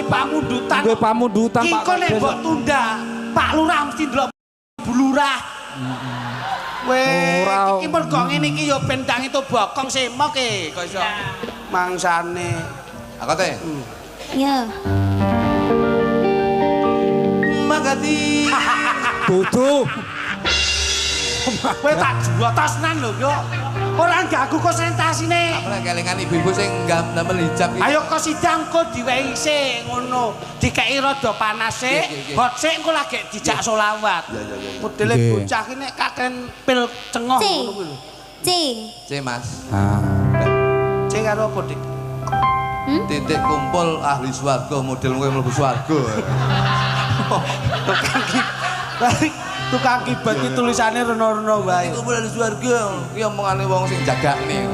pamundutan. Nggih pamundutan Pak. Iku nek mbok tunda, Pak Lurah mesti ndelok bulurah. Weh, iki mergo ngene iki ya ben ndang itu bokong semok e, kok iso mangsane. Aku teh. Iya. Magati. Dudu. Kowe tak juotasnan lho yo. Ora ganggu konsentrasine. Apa nek kelingan ibu-ibu sing ndamel hijab iki. Ayo kok sidang kok diwehi sik ngono. Dikeki rada panas sik, hot sik engko lagi dijak selawat. Modele bocah iki nek kaken pil cengoh ngono kuwi lho. C. C Mas. C karo apa, Dik? Titik kumpul ahli swarga model kowe mlebu swarga. Tukang kibat iki tulisane rena-rena wae. Kumpul ahli swarga ki omongane wong sing jagakne.